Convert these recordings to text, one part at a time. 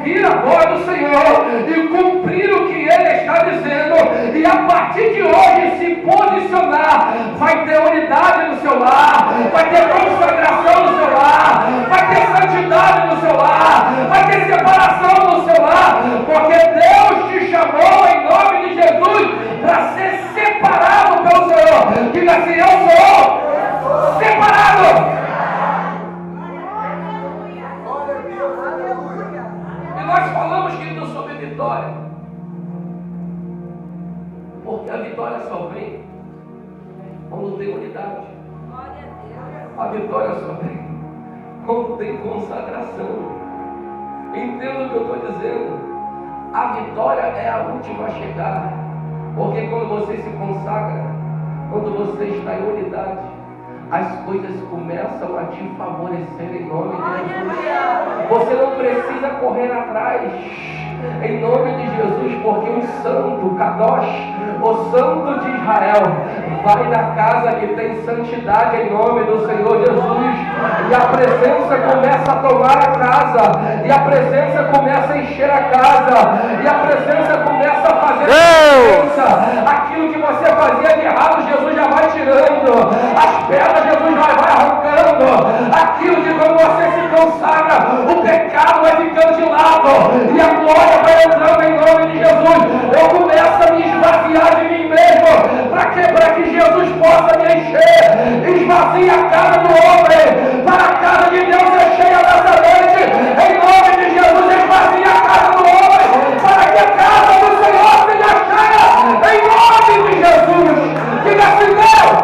ouvir a voz do Senhor e cumprir o que Ele está dizendo, e a partir de hoje se posicionar. Vai ter unidade no seu lar, vai ter consagração no seu lar, vai ter santidade no seu lar, vai ter separação no seu lar, porque Deus te chamou em nome de Jesus para ser separado pelo Senhor. Diga assim: eu sou separado. E nós falamos, querido, sobre vitória, porque a vitória só vem quando tem unidade. A vitória só vem quando tem consagração. Entenda o que eu estou dizendo. A vitória é a última a chegar, porque quando você se consagra, quando você está em unidade, as coisas começam a te favorecer em nome de Jesus. Você não precisa correr atrás, em nome de Jesus, porque o santo, Kadosh, o santo de Israel, vai na casa que tem santidade em nome do Senhor Jesus, e a presença começa a tomar a casa, e a presença começa a encher a casa, e a presença começa a fazer diferença. Aquilo que você fazia de errado, Jesus já vai tirando, as pedras Jesus vai arrancando, aquilo que quando você se consagra, o pecado vai ficando de lado, e a glória vai entrando em nome de Jesus. Eu começo a me esvaziar de mim mesmo, para que Jesus possa me encher. Esvazia a casa do homem, para a casa de Deus ser cheia dessa noite. Em nome de Jesus, esvazia a casa do homem, para que a casa do Senhor seja cheia. Em nome de Jesus. Diga assim: Deus,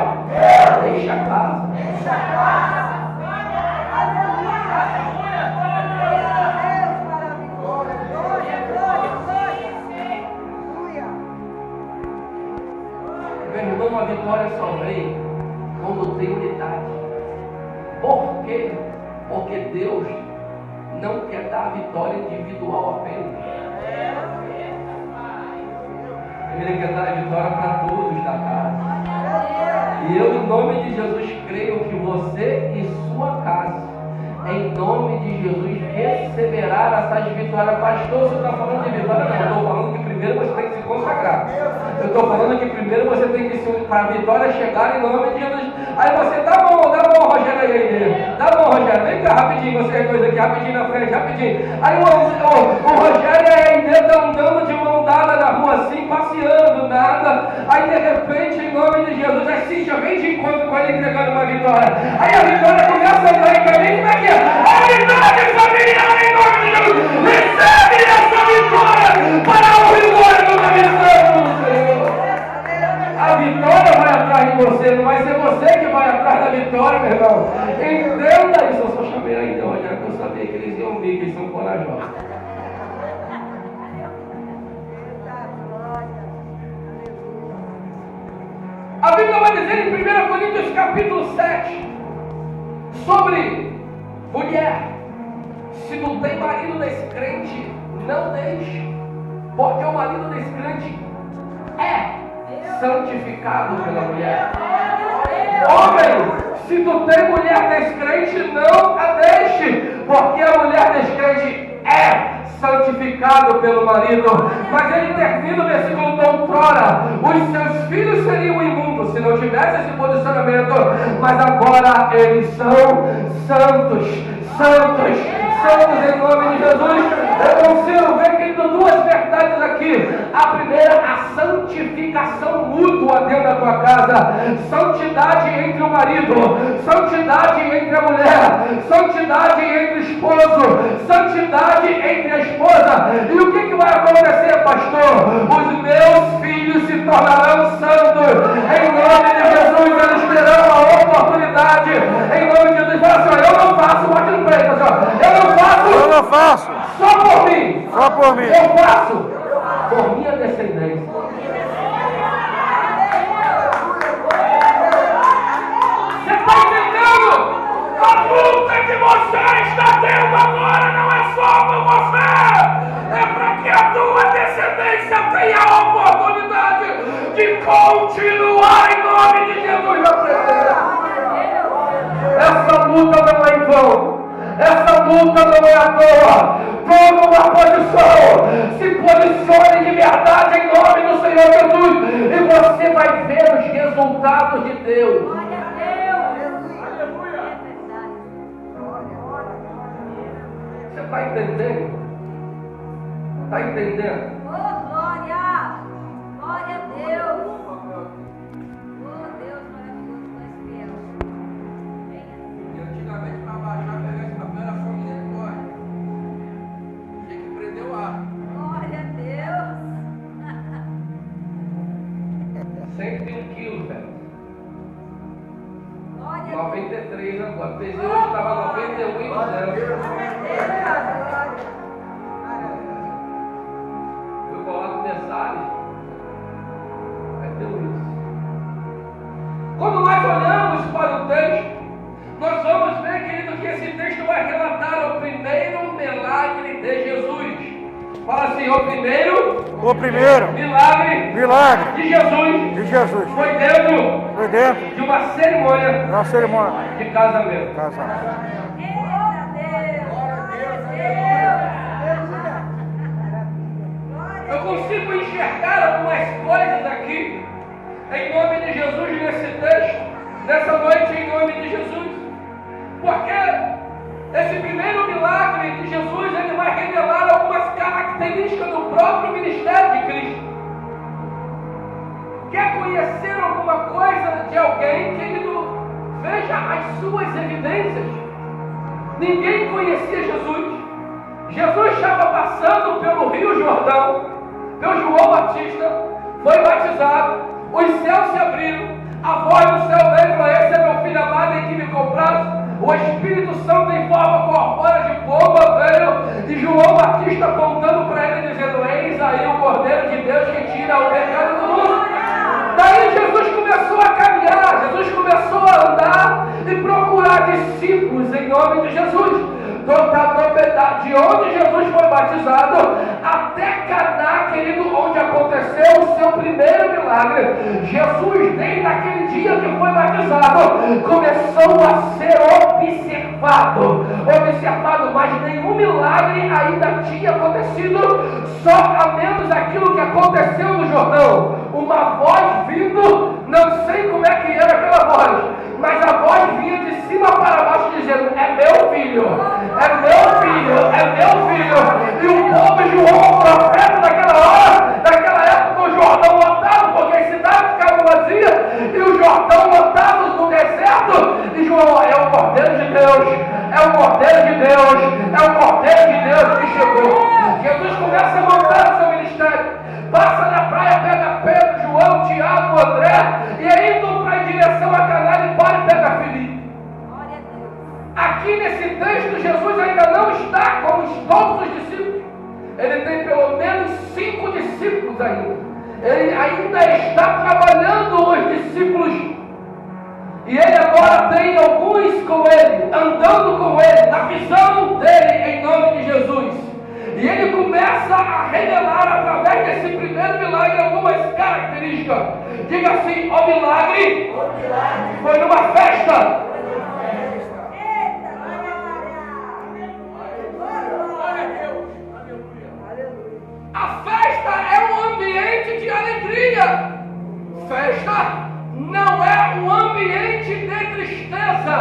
deixa a casa. Meu irmão, a vitória só vem quando tem unidade. Por quê? Porque Deus não quer dar a vitória individual apenas. Ele quer dar a vitória para todos da casa. E eu, em nome de Jesus, creio que você e sua casa, em nome de Jesus, receberá essas vitórias. Pastor, você está falando de vitória? Não, eu estou falando que primeiro você tem que se consagrar. Eu estou falando que primeiro você tem que se, para a vitória chegar em nome de Jesus. Aí você, tá bom, Rogério, aí, tá bom, Rogério, vem cá rapidinho, vocês dois aqui, rapidinho na frente, rapidinho. Aí o Rogério aí dentro andando de mão dada na rua assim, passeando, nada. Aí de repente, em nome de Jesus, a Cíntia vem de encontro com ele entregando uma vitória. Aí a vitória começa a entrar em caminho, como é que é? A unidade familiar em nome de Jesus. Recebe essa vitória para a glória do nome do Senhor. A vitória vai atrás de você, não vai ser você que vai atrás da vitória, meu irmão. Entenda isso. Eu só chamei ainda, Rogério, porque eu sabia que eles iam vir, que eles são corajosos. A Bíblia vai dizer em 1 Coríntios capítulo 7 sobre mulher: se tu tem marido descrente, não deixe, porque o marido descrente é santificado pela mulher. Homem, se tu tem mulher descrente, não a deixe, porque a mulher descrente é santificado pelo marido. Mas ele termina o versículo: outrora os seus filhos seriam imundos se não tivesse esse posicionamento, mas agora eles são santos, santos, santos em nome de Jesus. Eu consigo ver, querido, duas verdades aqui. A primeira, a santificação mútua dentro da tua casa. Santidade entre o marido, santidade entre a mulher, santidade entre o esposo, santidade entre a esposa. E o que vai acontecer, pastor? Os meus filhos se tornarão santos. Em nome de Jesus, eles terão a oportunidade. Em nome de Jesus, fala assim: eu não faço, bate no peito, eu não faço. Só por mim. Eu faço por minha descendência. Você está entendendo? A luta que você está tendo agora não é só por você. É para que a tua descendência tenha a oportunidade de continuar em nome de Jesus na presença. Essa luta não é em vão. Essa luta não é à toa. Toma uma posição Se posicione de verdade em nome do Senhor Jesus. E você vai ver os resultados de Deus. Glória a Deus. Aleluia. Você está entendendo? Está entendendo? Oh, glória. Glória a Deus. Oh, Deus maravilhoso, mais fiel. E antigamente para baixar, pegar esse papel era só misericórdia. Tinha que prender o ar. Glória a Deus. 101 quilos, velho. Glória a Deus. 93 agora. Pesei hoje, estava 91 e 0. Eu coloco mensagem. Vai ter isso. Quando nós olhamos para o texto, nós vamos ver, querido, que esse texto vai relatar o primeiro milagre de Jesus. Fala assim, o primeiro milagre de Jesus foi dentro de uma cerimônia de casamento. Glória a Deus. Glória a Deus. Eu consigo enxergar algumas coisas aqui, em nome de Jesus, nesse texto, nessa noite, em nome de Jesus. Porque esse primeiro milagre de Jesus, ele vai revelar algumas características do próprio ministério de Cristo. Quer conhecer alguma coisa de alguém, querido? Veja as suas evidências. Ninguém conhecia Jesus. Jesus estava passando pelo Rio Jordão, pelo João Batista, foi batizado, os céus se abriram, a voz do céu veio para esse é meu filho amado em que me compraste. O Espírito Santo em forma corpórea de pomba veio e João Batista apontando para ele, dizendo: eis aí o Cordeiro de Deus que tira o pecado do mundo. Daí Jesus começou a caminhar, Jesus começou a andar e procurar discípulos em nome de Jesus. De onde Jesus foi batizado até Caná, querido, onde aconteceu o seu primeiro milagre. Jesus, desde aquele dia que foi batizado, começou a ser observado, mas nenhum milagre ainda tinha acontecido, só a menos aquilo que aconteceu no Jordão. Uma voz vindo, não sei como é que era aquela voz, mas a voz vinha de cima para baixo dizendo: é meu filho, é meu filho, é meu filho. E o povo João, o profeta daquela época, o Jordão lotado, porque as cidades ficavam vazias, e o Jordão lotado no deserto, e João: é o Cordeiro de Deus, é o Cordeiro de Deus, é o Cordeiro de Deus que chegou. Jesus começa a montar o seu ministério, passa na praia, pega Pedro, João, Tiago, André, e aí indo para em direção a Caná, ele para e pega Filipe. Aqui nesse texto, Jesus ainda não está com todos os discípulos. Ele tem pelo menos 5 discípulos ainda. Ele ainda está trabalhando os discípulos. E ele agora tem alguns com ele, andando com ele, na visão dele, em nome de Jesus. E ele começa a revelar, através desse primeiro milagre, algumas características. Diga assim: o milagre foi numa festa. A festa é um ambiente de alegria. Festa não é um ambiente de tristeza.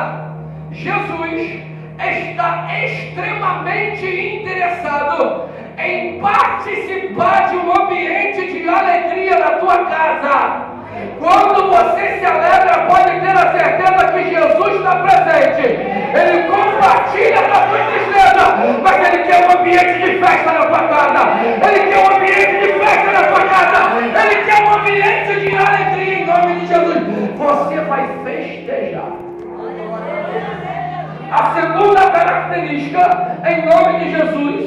Jesus está extremamente interessado em participar de um ambiente de alegria na tua casa. Quando você se alegra, pode ter a certeza que Jesus está presente. Ele compartilha da tua tristeza, mas Ele quer um ambiente de festa na tua casa. Ele quer um ambiente de festa na tua casa. Ele quer um ambiente de alegria em nome de Jesus. Você vai festejar. A segunda característica, em nome de Jesus,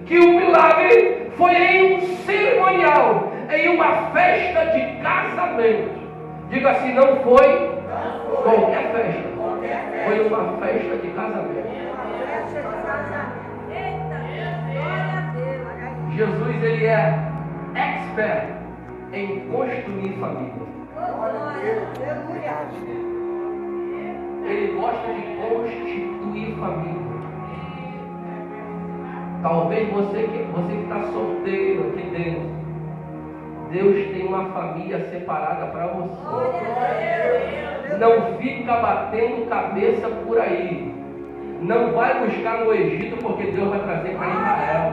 que o milagre foi em um cerimonial, em uma festa de casamento. Diga assim: não foi qualquer festa, foi uma festa de casamento. Jesus, ele é expert em construir família. Ele gosta de constituir família. Talvez você que está solteiro, família separada para você. Não fica batendo cabeça por aí. Não vai buscar no Egito, porque Deus vai trazer para Israel.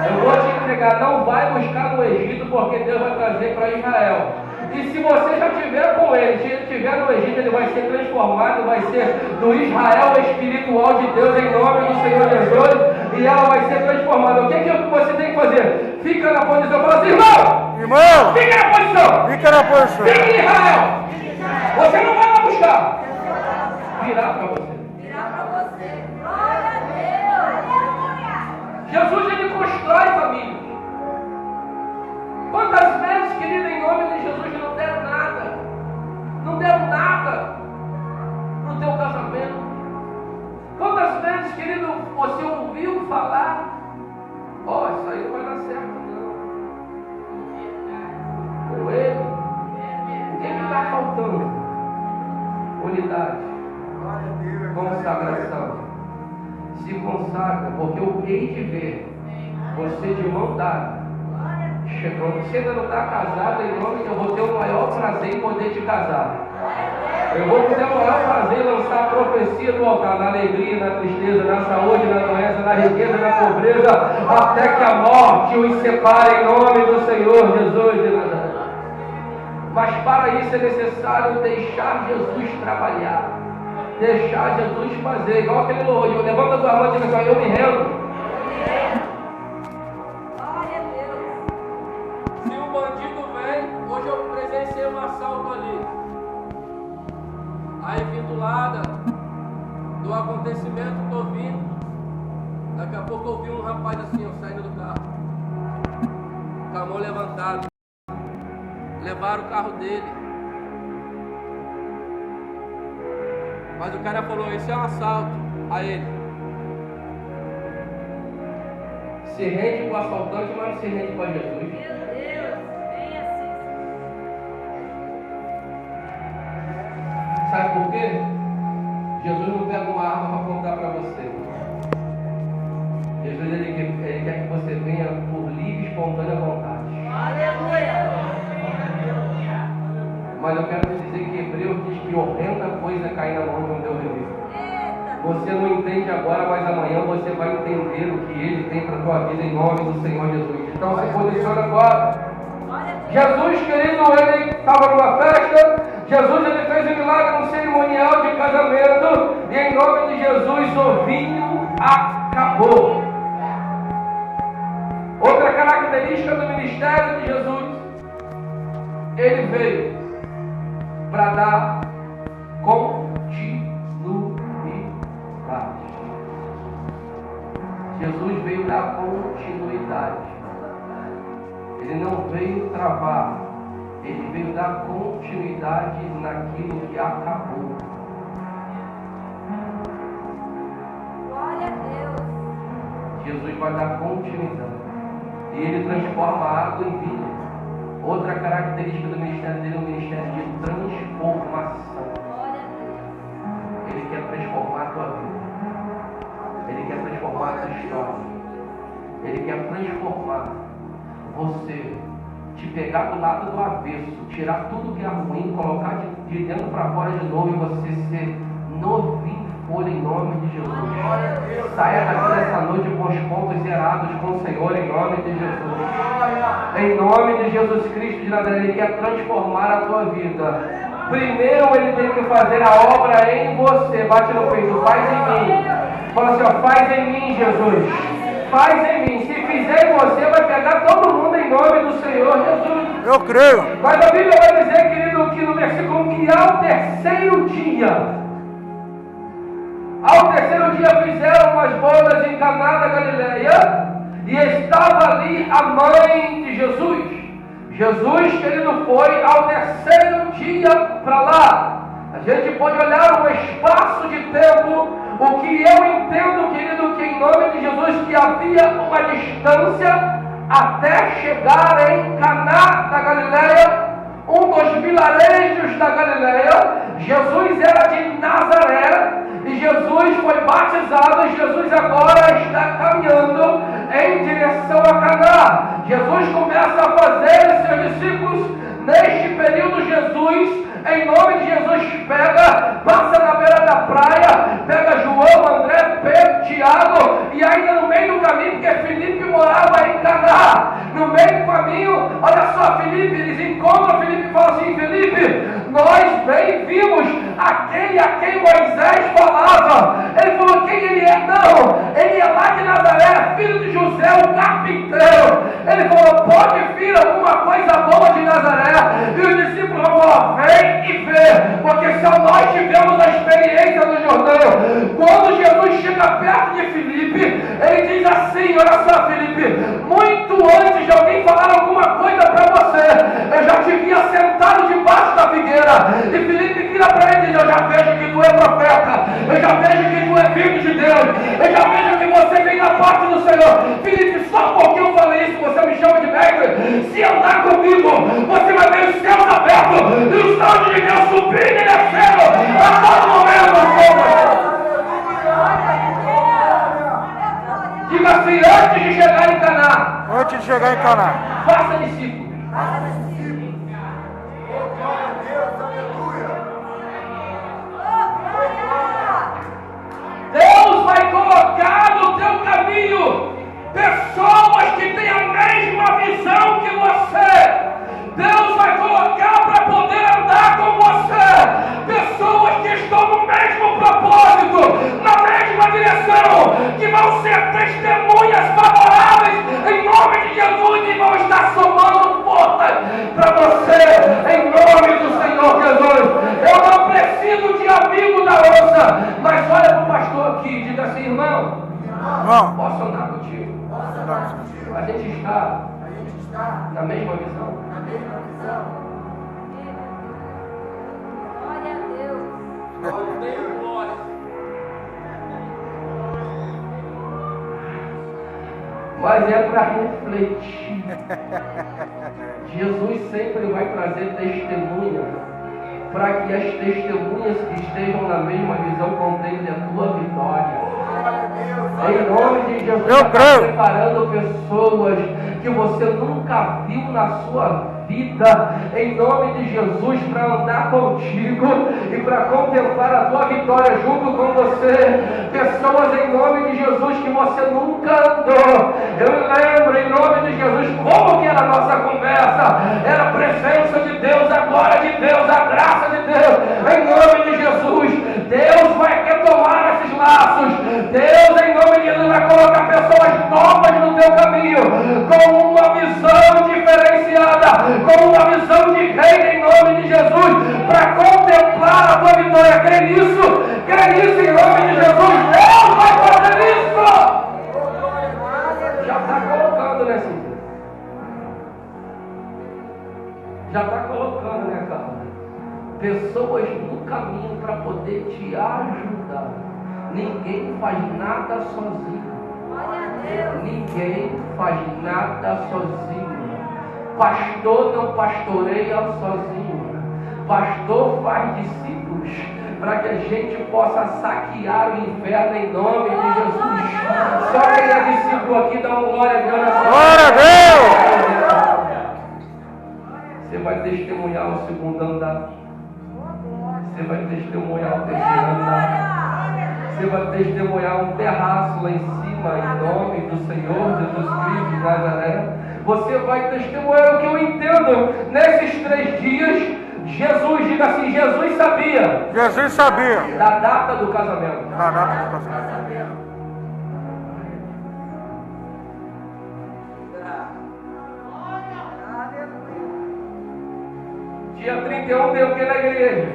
Eu vou te entregar, não vai buscar no Egito, porque Deus vai trazer para Israel. E se você já estiver com ele, se ele estiver no Egito, ele vai ser transformado, vai ser do Israel espiritual de Deus, em nome do Senhor Jesus, e ela vai ser transformada. O que você tem que fazer? Fica na posição, fala assim, irmão! Fica na posição! Fica em Israel! Você não vai lá buscar! Virar para você. Jesus, ele constrói família. Quantas vezes, querido, em nome de Jesus, não deram nada? Não deram nada para o teu casamento? Quantas vezes, querido, você ouviu falar, isso aí não vai dar certo, não. Com ele, o que está faltando? Unidade, consagração. Se consagra, porque eu hei de ver você de mão dada chegando. Você ainda não está casado, em nome de eu vou ter o maior prazer em poder te casar. Eu vou ter o maior prazer em lançar a profecia do altar, na alegria, na tristeza, na saúde, na doença, na riqueza, na pobreza, até que a morte os separe em nome do Senhor Jesus de Nazaré. Mas para isso é necessário deixar Jesus trabalhar. Deixar Jesus fazer, igual aquele louvor, levanta a tua mão e diz assim, eu me rendo. Glória a Deus. Se um bandido vem, hoje eu presenciei um assalto ali. Aí vindo lá do acontecimento, estou vindo. Daqui a pouco eu vi um rapaz assim, saindo do carro. Com a mão levantada. Levaram o carro dele. Mas o cara falou, esse é um assalto. A ele. Se rende para o assaltante, mas não se rende para Jesus. Meu Deus, bem assim. Sabe por quê? Jesus não pega uma arma para apontar para você. Jesus ele quer que você venha por livre e espontânea vontade. Aleluia. Mas eu quero te dizer que Hebreus diz que horrenda coisa é cair na mão de um Deus vivo. Você não entende agora, mas amanhã você vai entender o que Ele tem para a tua vida em nome do Senhor Jesus. Então se posiciona agora. Jesus, querido, ele estava numa festa. Jesus ele fez um milagre no cerimonial de casamento. E em nome de Jesus o vinho acabou. Outra característica do ministério de Jesus, ele veio para dar continuidade. Jesus veio dar continuidade. Ele não veio travar. Ele veio dar continuidade naquilo que acabou. Glória a Deus. Jesus vai dar continuidade. E ele transforma a água em vinho. Outra característica do ministério dele é o ministério de transformação. Glória a Deus. Ele quer transformar a tua vida. Ele quer transformar a tua história. Ele quer transformar você, te pegar do lado do avesso, tirar tudo que é ruim, colocar de dentro para fora de novo e você ser novinho em folha em nome de Jesus. Saia daqui nessa noite com os pontos zerados com o Senhor em nome de Jesus. Em nome de Jesus Cristo de Nazaré, Ele quer transformar a tua vida. Primeiro Ele tem que fazer a obra em você. Bate no peito, faz em mim. Fala assim, ó, faz em mim, Jesus. Faz em mim. Se fizer em você, vai pegar todo mundo em nome do Senhor Jesus. Eu creio. Mas a Bíblia vai dizer, querido, que no versículo que ao terceiro dia fizeram umas bodas em Caná da Galileia e estava ali a mãe de Jesus. Jesus, querido, foi ao terceiro dia para lá. A gente pode olhar um espaço de tempo. O que eu entendo, querido, que em nome de Jesus que havia uma distância até chegar em Caná da Galileia, um dos vilarejos da Galileia. Jesus era de Nazaré e Jesus foi batizado e Jesus agora está caminhando em direção a Caná. Jesus começa a fazer seus discípulos Neste período, Jesus, em nome de Jesus, passa na beira da praia, pega João, André, Pedro, Tiago, e ainda no meio do caminho, porque Filipe morava em Caná, no meio do caminho, olha só, Filipe, eles encontram Filipe e falam assim: Filipe, nós bem vimos aquele a quem Moisés falava. Ele falou: quem ele é? Não, ele é lá de Nazaré, filho de José, o carpinteiro. Ele falou: pode vir alguma coisa boa de Nazaré? E os discípulos falaram: vem e vê, porque se nós tivemos a experiência do Jordão, quando Jesus chega perto de Filipe, ele diz assim: olha só, Filipe, muito antes de alguém falar alguma coisa para você, eu já te via sentado debaixo da figueira. E Filipe vira para ele e diz: eu já vejo que tu é profeta, eu já vejo que tu é filho de Deus, eu já vejo que você vem da parte do Senhor. Filipe, só porque eu falei isso, você me chama de mestre? Se andar comigo, você vai ver os céus abertos e os anjos de Deus subindo e descendo a todo momento. Diga assim: antes de chegar em Caná. Antes de chegar em Caná. Faça discípulos. Deus vai colocar no teu caminho pessoas que têm a mesma visão que você. Deus vai colocar para poder andar com você pessoas que estão no mesmo propósito, na mesma direção, que vão ser testemunhas favoráveis em nome de Jesus e vão estar somando forças para você em nome do Senhor Jesus. Eu não preciso de amigo da onça, mas olha para o pastor aqui e diga assim: irmão, posso andar contigo? A gente está na mesma visão. Glória a Deus. Mas é para refletir. Jesus sempre vai trazer testemunhas, para que as testemunhas que estejam na mesma visão contemplem a tua vitória. Em nome de Jesus, está preparando pessoas que você nunca viu na sua vida, em nome de Jesus, para andar contigo e para contemplar a tua vitória junto com você. Pessoas em nome de Jesus que você nunca andou. Eu lembro em nome de Jesus como que era a nossa conversa. Era a presença de Deus, a glória de Deus, a graça de Deus. Em nome de Jesus, Deus vai retomar esses laços. Deus em nome de Jesus vai colocar pessoas novas no teu caminho, com uma visão diferenciada, com uma visão de reino em nome de Jesus, para contemplar a tua vitória. Crê nisso em nome de Jesus. Deus vai fazer isso. Já está colocando, né, Cíntia? Já está colocando, né, cara? Pessoas no caminho para poder te ajudar. Ninguém faz nada sozinho. Ninguém faz nada sozinho. Pastor não pastoreia sozinho. Pastor faz discípulos para que a gente possa saquear o inferno em nome de Jesus. Só quem é discípulo aqui dá uma glória a Deus nessa glória a Deus! Você vai testemunhar o segundo andar. Você vai testemunhar o terceiro andar. Você vai testemunhar um terraço lá em cima, em nome do Senhor Jesus Cristo de Nazaré. Você vai testemunhar o que eu entendo nesses 3 dias. Jesus, diga assim: Jesus sabia. Jesus sabia. Da data do casamento. Da data do casamento. Dia 31 tem o que na igreja?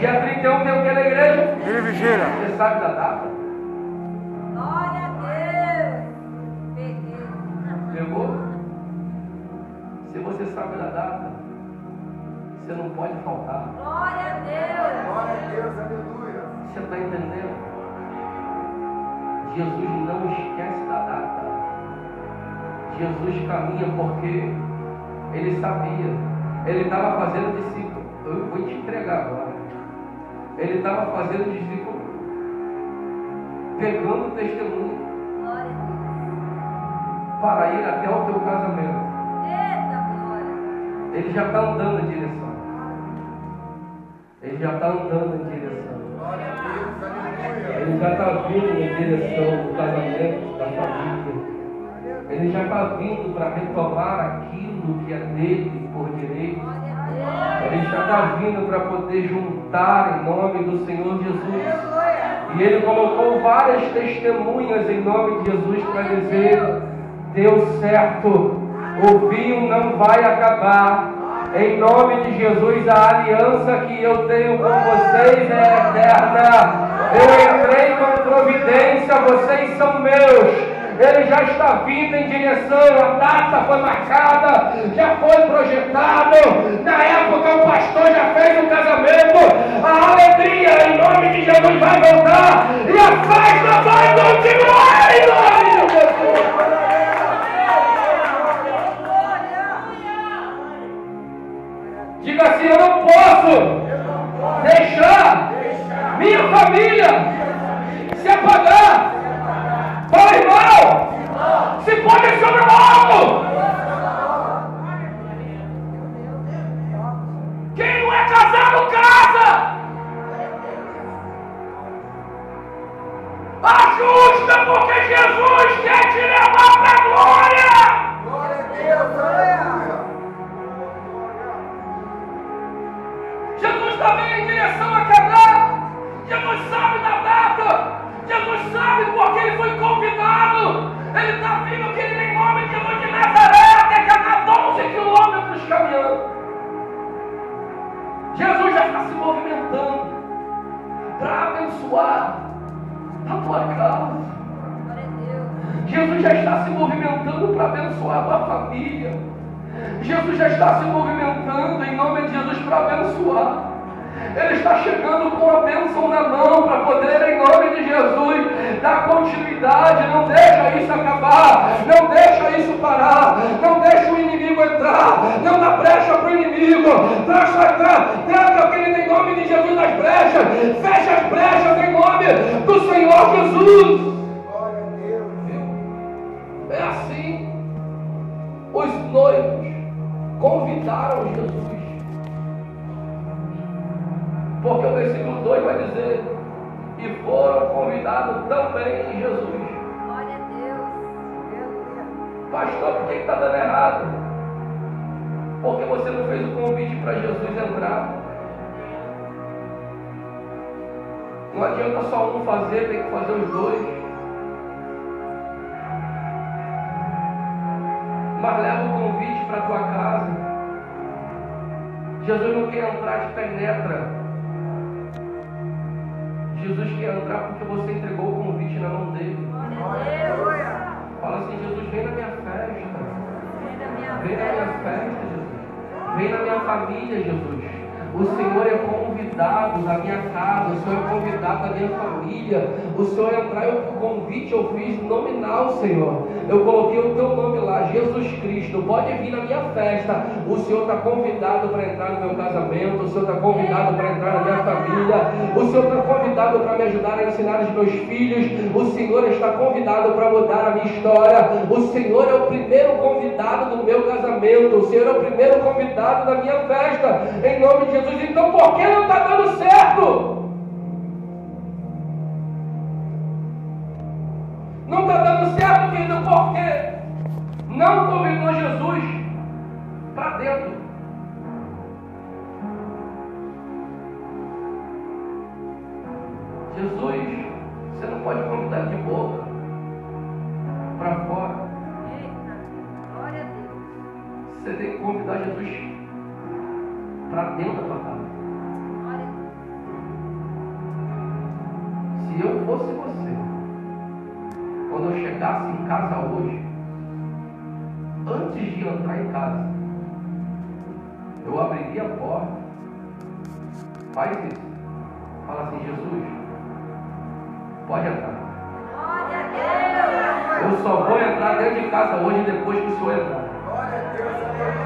Dia 31 tem o que na igreja? Ele vigília. Você sabe da data? Glória a Deus. Peguei. Pegou? Se você sabe da data, você não pode faltar. Glória a Deus. Glória a Deus, aleluia. Você está entendendo? Jesus não esquece da data. Jesus caminha porque ele sabia. Ele estava fazendo discípulo. Eu vou te entregar agora. Ele estava fazendo discípulo, pegando testemunho Glória a para ir até o teu casamento. Deus. Eita glória. Ele já está andando em direção. Ele já está andando em direção. Ele já está vindo em direção do casamento, da família. Ele já está vindo para retomar aquilo que é dele por direito. Ele já está vindo para poder juntar em nome do Senhor Jesus. E Ele colocou várias testemunhas em nome de Jesus para dizer: deu certo, o vinho não vai acabar. Em nome de Jesus, a aliança que eu tenho com vocês é eterna. Eu entrei com providência, vocês são meus. Ele já está vindo em direção, a data foi marcada, já foi projetado. Na época o pastor já fez o casamento. A alegria em nome de Jesus vai voltar e a festa vai continuar em nome de Jesus. Diga assim: eu não posso deixar minha família se apagar. Fala, irmão, se posiciona logo. Quem não é casado, casa. Ajusta, porque Jesus quer te levar para a glória. Glória a Deus, aleluia. Jesus está vindo em direção a Caná. Jesus sabe da data. Jesus sabe porque ele foi convidado. Ele está vindo aqui em nome de Jesus de Nazaré até Caná, 12 quilômetros caminhando. Jesus já está se movimentando para abençoar a tua casa. Jesus já está se movimentando para abençoar a tua família. Jesus já está se movimentando em nome de Jesus para abençoar. Ele está chegando com a bênção na mão para poder, em nome de Jesus, dar continuidade. Não deixa isso acabar, não deixa isso parar, não deixa o inimigo entrar, não dá brecha para o inimigo. Tranca aquele em nome de Jesus nas brechas, fecha as brechas em nome do Senhor Jesus. Glória a Deus. É assim, os noivos convidaram Jesus. Porque o versículo 2 vai dizer: e foram convidados também em Jesus. Glória a Deus. Pastor, por que está dando errado? Porque você não fez o convite para Jesus entrar. Não adianta só um fazer, tem que fazer os dois. Mas leva o convite para a tua casa. Jesus não quer entrar, te penetra. Jesus quer entrar porque você entregou o convite na mão dele. Fala assim: Jesus, vem na minha festa. Vem na minha festa, Jesus. Vem na minha família, Jesus. O Senhor é convidado da minha casa. O Senhor é convidado da minha família. O Senhor entrar, o convite eu fiz nominal, Senhor. Eu coloquei o teu nome lá, Jesus Cristo. Pode vir na minha festa. O Senhor está convidado para entrar no meu casamento. O Senhor está convidado para entrar na minha família. O Senhor está convidado para me ajudar a ensinar os meus filhos. O Senhor está convidado para mudar a minha história. O Senhor é o primeiro convidado do meu casamento. O Senhor é o primeiro convidado da minha festa. Em nome de Jesus. Então por que não está dando certo? Não está dando certo, querido, porque não convidou Jesus para dentro. Jesus, você não pode convidar de boca para fora. Glória a Deus. Você tem que convidar Jesus para dentro da tua casa. Glória a Deus. Se eu fosse você, quando eu chegasse em casa hoje, antes de entrar em casa, eu abriria a porta. Faz isso. Fala assim: Jesus, pode entrar. Glória a Deus. Eu só vou entrar dentro de casa hoje depois que o Senhor entrar. Glória a Deus,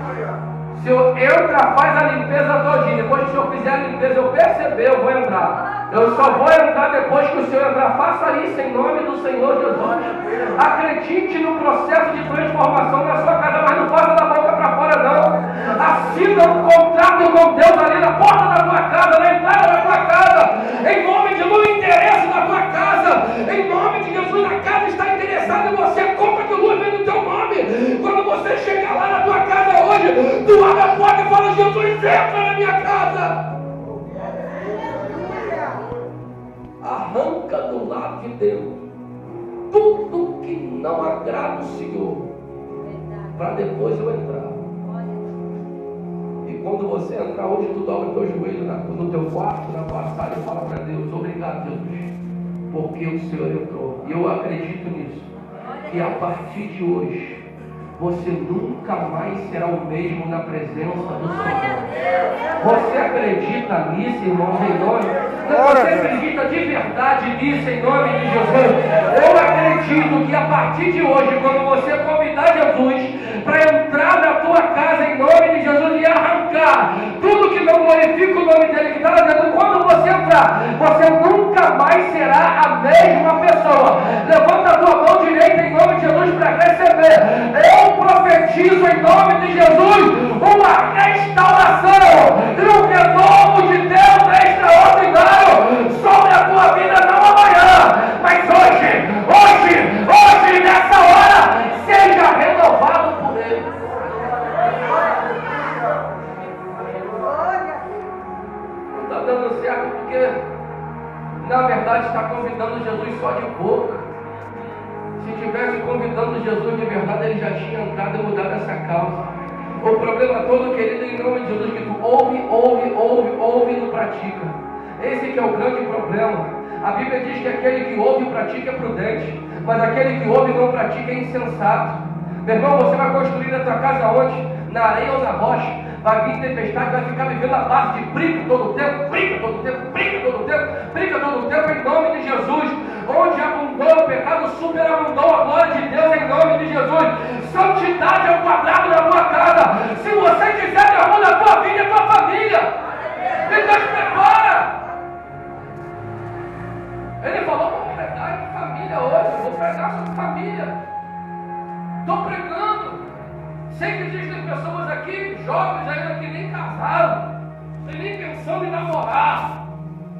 aleluia. Se eu entrar, faz a limpeza todinha. Depois que o Senhor fizer a limpeza, eu perceber, eu vou entrar. Eu só vou entrar depois que o Senhor entrar. Faça isso em nome do Senhor Jesus. Acredite no processo de transformação da sua casa, mas não faça da boca para fora não. um contrato com Deus ali na porta da tua casa, na entrada da tua casa. Em nome de Jesus, no endereço da tua casa. Em nome de Jesus, a casa está interessada em você. Compra que luz vem no teu nome. Quando você chegar lá na tua casa hoje, tu abre a porta e fala: Jesus, entra na minha casa. Arranca do lado de Deus tudo que não agrada o Senhor, para depois eu entrar. E quando você entrar hoje, tu dobra o teu joelho no teu quarto, na tua sala, e fala para Deus: obrigado, Deus, porque o Senhor entrou. E eu acredito nisso, que a partir de hoje você nunca mais será o mesmo na presença do Senhor. Você acredita nisso, irmão, em nome? Você acredita de verdade nisso, em nome de Jesus? Eu acredito que a partir de hoje, quando você convidar Jesus para entrar na tua casa, em nome de Jesus, e arrancar tudo que não glorifica o nome dele, que está dizendo, quando você entrar, você nunca mais será a mesma pessoa. Levanta a tua mão direita em nome de Jesus para receber. Eu profetizo em nome de Jesus uma restauração e um renovo de Deus extraordinário sobre a tua vida, não amanhã, mas hoje, nessa hora, seja renovado por Ele. Não está dando certo porque, na verdade, está convidando Jesus só de boca. Se tivesse convidando Jesus de verdade, ele já tinha entrado e mudado essa causa. O problema todo, querido, em nome de Jesus, que tu ouve e não pratica. Esse que é o grande problema. A Bíblia diz que aquele que ouve e pratica é prudente, mas aquele que ouve e não pratica é insensato. Meu irmão, você vai construir a tua casa onde? Na areia ou na rocha? Vai vir tempestade, vai ficar vivendo a base de briga todo o tempo, briga todo o tempo, em nome de Jesus. Onde abundou o pecado, superabundou a glória de Deus, em nome de Jesus. Santidade é o quadrado da tua casa. Se você quiser, Deus muda a tua vida e a tua família. E Deus prepara. Ele falou: vou pregar de família hoje, eu vou pregar sobre família. Estou pregando. Sei que existem pessoas aqui, jovens ainda, que nem casaram, que nem pensando em namorar.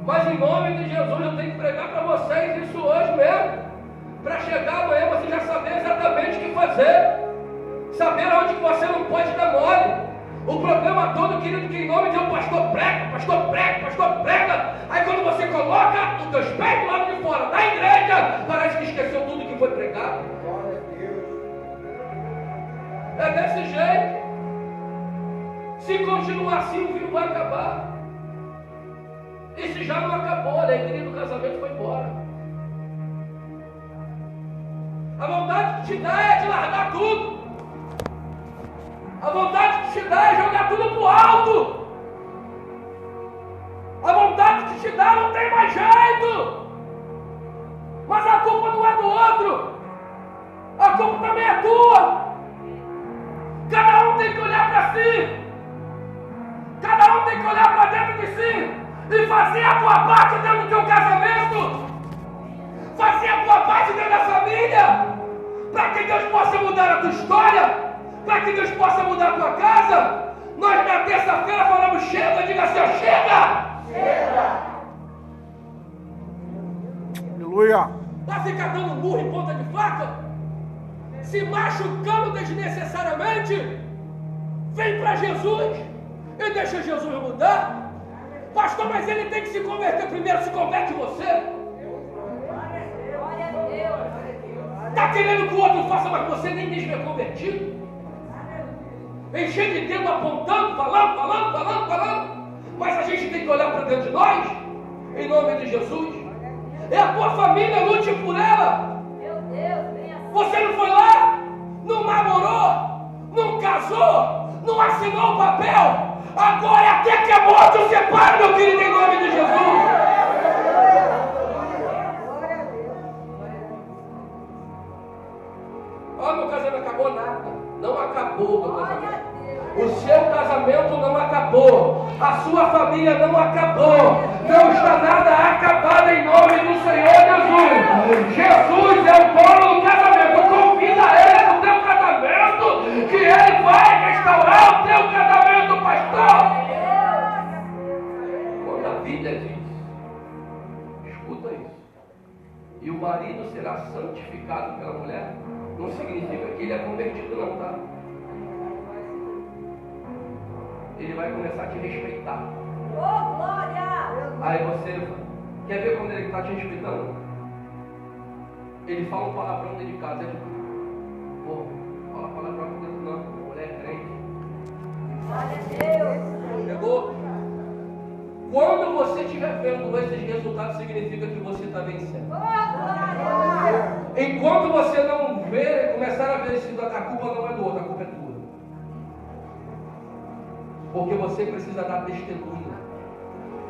Mas em nome de Jesus eu tenho que pregar para vocês isso hoje mesmo. Para chegar amanhã você já saber exatamente o que fazer. Saber aonde que você não pode dar mole. O problema todo, querido, que em nome de Deus, pastor prega. Aí quando você coloca os teus pés do lado de fora da igreja, parece que esqueceu tudo que foi pregado. É desse jeito. Se continuar assim, o vinho vai acabar. E se já não acabou, a alegria do casamento foi embora. A vontade que te dá é de largar tudo. A vontade que te dá é jogar tudo pro alto. A vontade que te dá não tem mais jeito. Mas a culpa não é do outro. A culpa também é tua. Cada um tem que olhar para si. Cada um tem que olhar para dentro de si e fazer a tua parte dentro do teu casamento. Fazer a tua parte dentro da família. Para que Deus possa mudar a tua história. Para que Deus possa mudar a tua casa. Nós na terça-feira falamos chega, diga assim, chega! Chega! Aleluia! Vai ficar dando murro em ponta de faca? Se machucando desnecessariamente? Vem para Jesus e deixa Jesus mudar. Pastor, mas ele tem que se converter primeiro. Se converte você. Está querendo que o outro faça, mas você nem mesmo é convertido. Enchendo de dedo, apontando, falando. Mas a gente tem que olhar para dentro de nós, em nome de Jesus. É a tua família, lute por ela. Você não foi lá, não namorou, não casou, não assinou o papel. Agora até que a morte o separe, meu querido, em nome de Jesus. Olha, meu casamento não acabou nada. Não acabou meu casamento. O seu casamento não acabou. A sua família não acabou. Não está nada acabado em nome do Senhor Jesus. Jesus é o dono do casamento. Convida ele no teu casamento, que ele vai restaurar o teu casamento, pastor. marido será santificado pela mulher, não significa que ele é convertido não, tá? Ele vai começar a te respeitar. Oh, glória! Aí você quer ver quando ele está te respeitando? Ele fala um palavrão dentro de casa. Ele, pô, fala palavrão dentro não, a mulher é crente. Glória a Deus! Pegou? Quando você estiver vendo esses resultados, significa que você está vencendo. Oh, glória! Enquanto você não ver, começar a ver se a culpa não é do outro, a culpa é tua. Porque você precisa dar testemunho.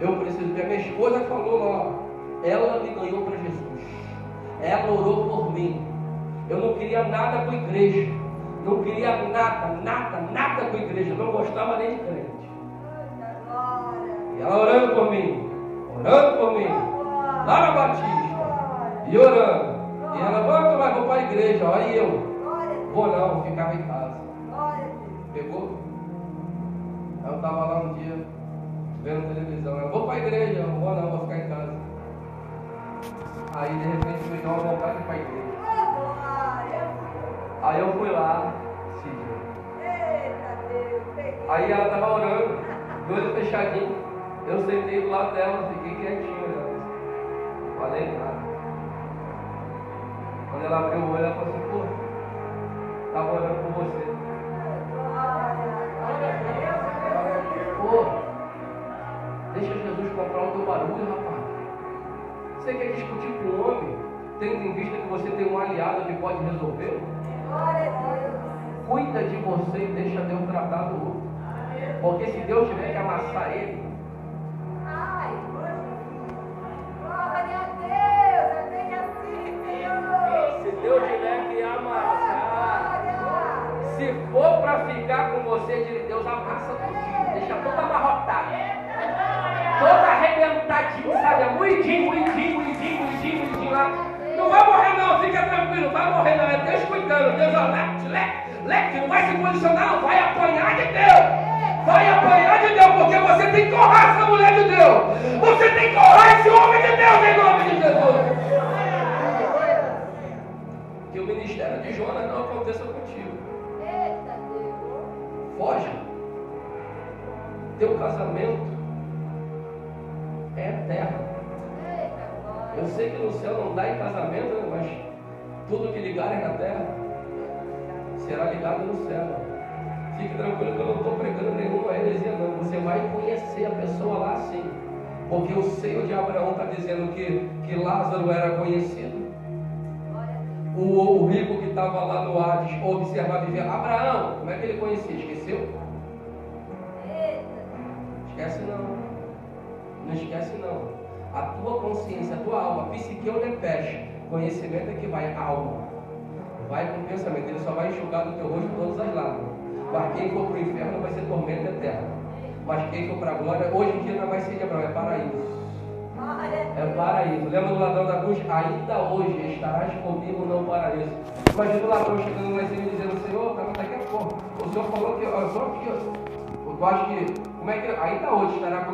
Eu preciso. A minha esposa falou lá, ela me ganhou para Jesus. Ela orou por mim. Eu não queria nada com a igreja. Não queria nada com a igreja. Não gostava nem de crente. E ela orando por mim. Lá na Batista. E orando. E ela, vou para a igreja. Aí eu, vou não, ficava em casa. Pegou? Eu estava lá um dia, vendo televisão. Eu vou para a igreja. Eu vou não, vou ficar em casa. Aí de repente me deu uma vontade de ir para a igreja. Aí eu fui lá, aí ela estava orando, de olho fechadinho. Eu sentei do lado dela, fiquei quietinho olhando. Não falei nada. Quando ela abriu o olho, ela falou assim, pô, estava orando por você. Pô, deixa Jesus comprar o teu barulho, rapaz. Você quer discutir com o homem, tendo em vista que você tem um aliado que pode resolver? Cuida de você e deixa Deus tratar do outro. Porque se Deus tiver que amassar ele, se Deus tiver que amassar, se for para ficar com você, Deus amassa tudo, deixa toda amarrotada, toda arrebentadinha, sabe? Moidinho lá. Não vai morrer não, fica tranquilo, vai morrer não, é Deus cuidando, Deus leque, não vai se posicionar não, vai apanhar de Deus. Vai apanhar de Deus, porque você tem que honrar essa mulher de Deus. Você tem que honrar esse homem de Deus em nome de Jesus. Que o ministério de Jonas não aconteça contigo. Foge. Teu casamento é eterno. Eu sei que no céu não dá em casamento, né? Mas tudo que ligarem na terra será ligado no céu. Fique tranquilo que eu não estou pregando nenhuma heresia não. Você vai conhecer a pessoa lá sim. Porque o seio de Abraão está dizendo que Lázaro era conhecido. O rico que estava lá no Hades observava e via Abraão, como é que ele conhecia? Esqueceu? Esquece não. Não esquece não. A tua consciência, a tua alma, psiqueu lepeste, conhecimento é que vai alma. Vai com o pensamento, ele só vai enxugar do teu rosto todas as lágrimas. Mas quem for para o inferno vai ser tormento eterno. Mas quem for para a glória, hoje em dia não vai ser de Abraão, é paraíso. É paraíso. Lembra do ladrão da cruz? Ainda hoje estarás comigo no paraíso. Imagina o ladrão chegando lá em cima e dizendo, Senhor, tá daqui a pouco. O Senhor falou que, eu só aqui, ó. Eu acho que, como é que ainda hoje estará comigo